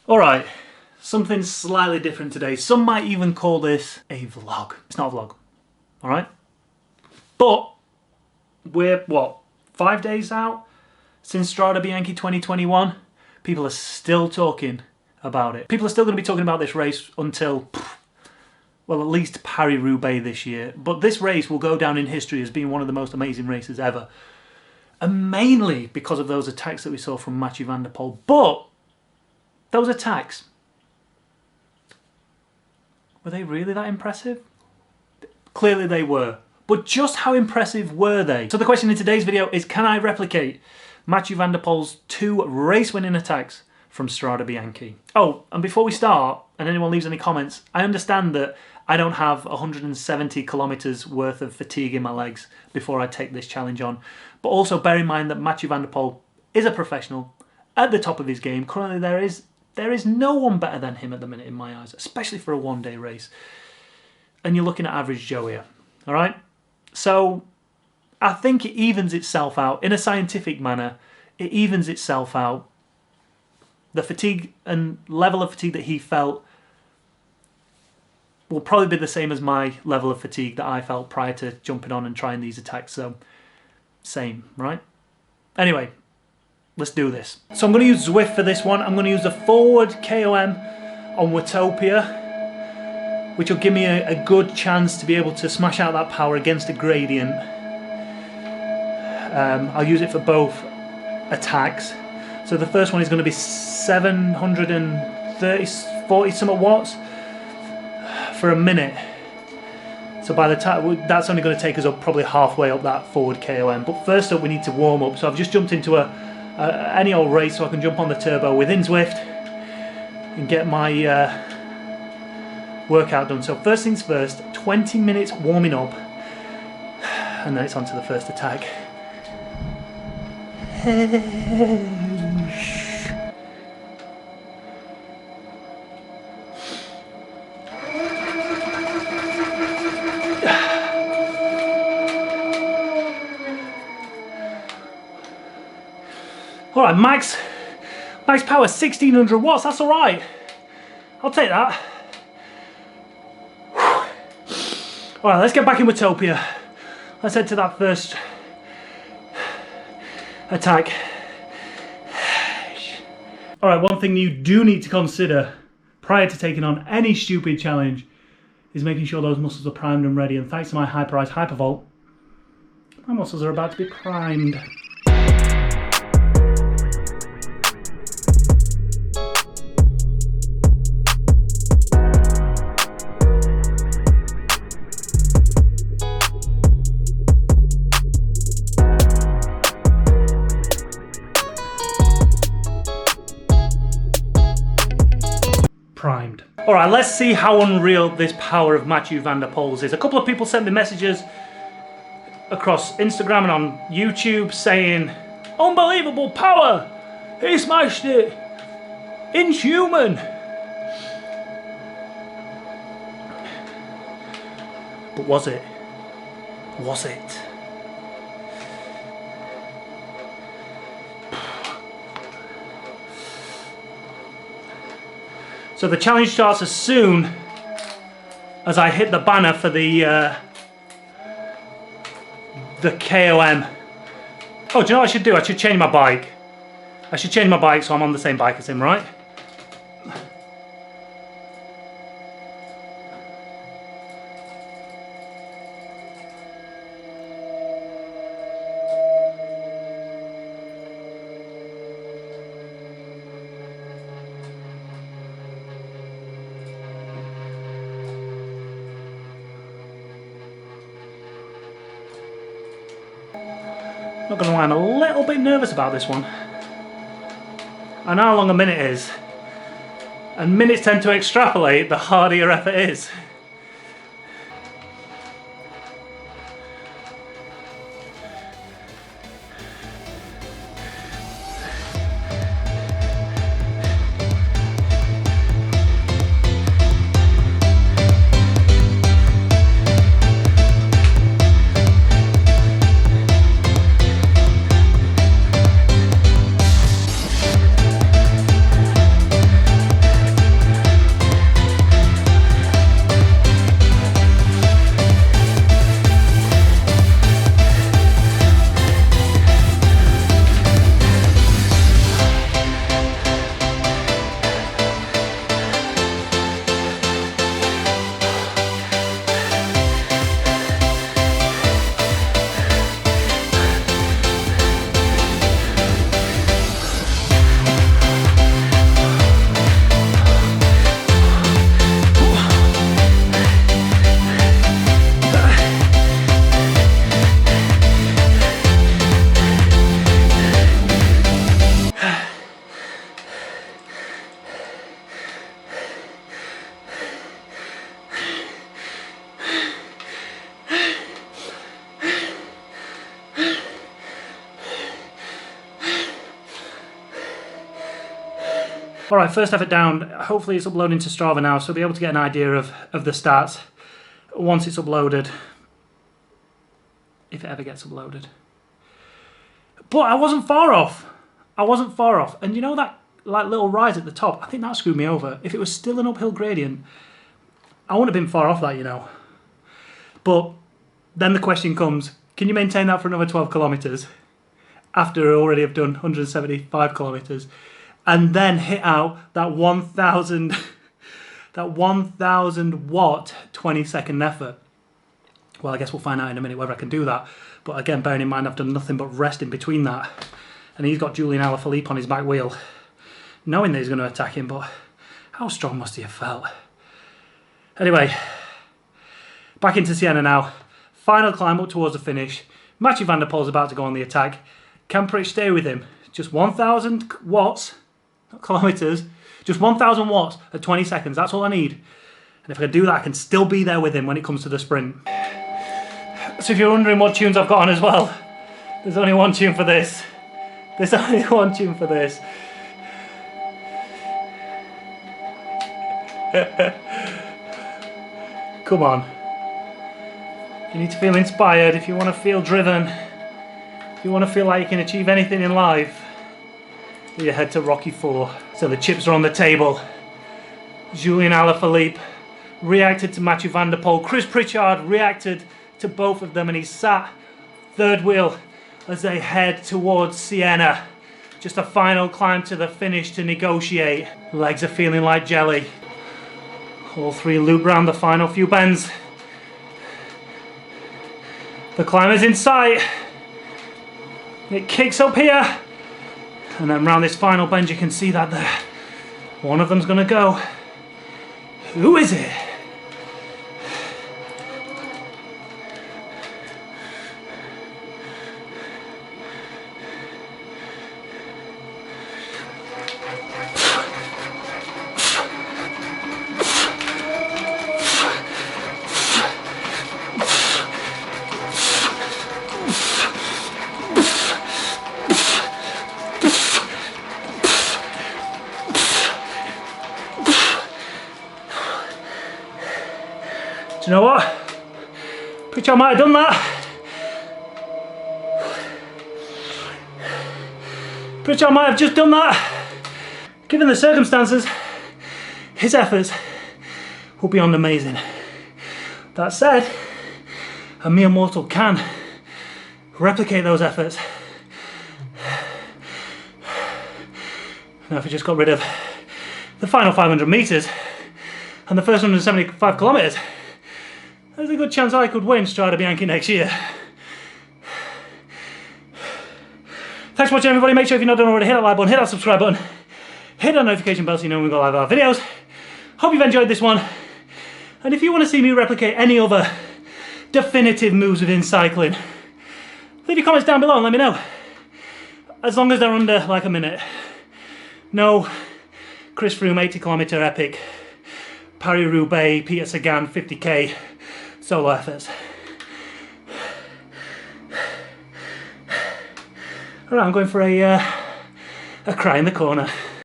Alright, something slightly different today. Some might even call this a vlog. It's not a vlog, alright? But we're, what, 5 days out since Strade Biache 2021? People are still talking about it. People are still going to be talking about this race until, well, at least Paris-Roubaix this year. But this race will go down in history as being one of the most amazing races ever. And mainly because of those attacks that we saw from Mathieu Van Der Poel. But those attacks, were they really that impressive? Clearly they were. But just how impressive were they? So the question in today's video is, can I replicate Mathieu Van Der Poel's 2 race-winning attacks from Strade Biache? Oh, and before we start, and anyone leaves any comments, I understand that I don't have 170 kilometers worth of fatigue in my legs before I take this challenge on. But also bear in mind that Mathieu Van Der Poel is a professional at the top of his game. Currently there is no one better than him at the minute in my eyes, especially for a one-day race. And you're looking at average Joe here, all right? So I think it evens itself out in a scientific manner. It evens itself out. The fatigue and level of fatigue that he felt will probably be the same as my level of fatigue that I felt prior to jumping on and trying these attacks. So same, right? Anyway, let's do this. So I'm going to use Zwift for this one. I'm going to use the forward KOM on Watopia, which will give me a good chance to be able to smash out that power against a gradient. I'll use it for both attacks. So the first one is going to be 40 something watts for a minute. So by the time, that's only going to take us up probably halfway up that forward KOM. But first up we need to warm up. So I've just jumped into any old race so I can jump on the turbo within Zwift and get my workout done. So first things first, 20 minutes warming up, and then it's on to the first attack. Alright, max power 1600 watts, that's alright. I'll take that. Alright, let's get back in Watopia. Let's head to that first attack. Alright, one thing you do need to consider prior to taking on any stupid challenge is making sure those muscles are primed and ready. And thanks to my high-priced Hypervolt, my muscles are about to be primed. Primed. Alright, let's see how unreal this power of Mathieu Van Der Poel's is. A couple of people sent me messages across Instagram and on YouTube saying, unbelievable power! He smashed it! Inhuman! But was it? Was it? So the challenge starts as soon as I hit the banner for the KOM. Oh, do you know what I should do? I should change my bike. I should change my bike so I'm on the same bike as him, right? Not gonna lie, I'm a little bit nervous about this one. I know how long a minute is, and minutes tend to extrapolate the harder your effort is. All right, first effort down. Hopefully it's uploading to Strava now, so I'll be able to get an idea of the stats once it's uploaded, if it ever gets uploaded. But I wasn't far off. I wasn't far off. And you know that like little rise at the top? I think that screwed me over. If it was still an uphill gradient, I wouldn't have been far off that, you know. But then the question comes, can you maintain that for another 12 kilometers after I already have done 175 kilometers and then hit out that 1,000 watt 20-second effort? Well, I guess we'll find out in a minute whether I can do that. But again, bearing in mind I've done nothing but rest in between that. And he's got Julian Alaphilippe on his back wheel, knowing that he's going to attack him, but how strong must he have felt? Anyway, back into Siena now. Final climb up towards the finish. Mathieu Van Der Poel's about to go on the attack. Can Pritchard stay with him? Just 1,000 watts, not kilometres, just 1,000 watts at 20 seconds. That's all I need. And if I can do that, I can still be there with him when it comes to the sprint. So if you're wondering what tunes I've got on as well, there's only one tune for this. There's only one tune for this. Come on. You need to feel inspired, if you want to feel driven, if you want to feel like you can achieve anything in life, you head to Rocky 4. So the chips are on the table. Julian Alaphilippe reacted to Mathieu Van Der Poel. Chris Pritchard reacted to both of them, and he sat third wheel as they head towards Siena. Just a final climb to the finish to negotiate. Legs are feeling like jelly. All three loop round the final few bends. The climb is in sight. It kicks up here. And then round this final bend you can see that there. One of them's gonna go. Who is it? Do you know what? Pritchard might have done that. Pritchard might have just done that. Given the circumstances, his efforts will be beyond amazing. That said, a mere mortal can replicate those efforts. Now if we just got rid of the final 500 meters and the first 175 kilometers, there's a good chance I could win Strade Biache next year. Thanks for watching, everybody. Make sure if you're not done already, hit that like button, hit that subscribe button, hit that notification bell so you know when we go live our videos. Hope you've enjoyed this one. And if you want to see me replicate any other definitive moves within cycling, leave your comments down below and let me know. As long as they're under like a minute. No Chris Froome 80-kilometer epic, Paris-Roubaix, Peter Sagan 50k solo efforts. Alright, I'm going for a cry in the corner.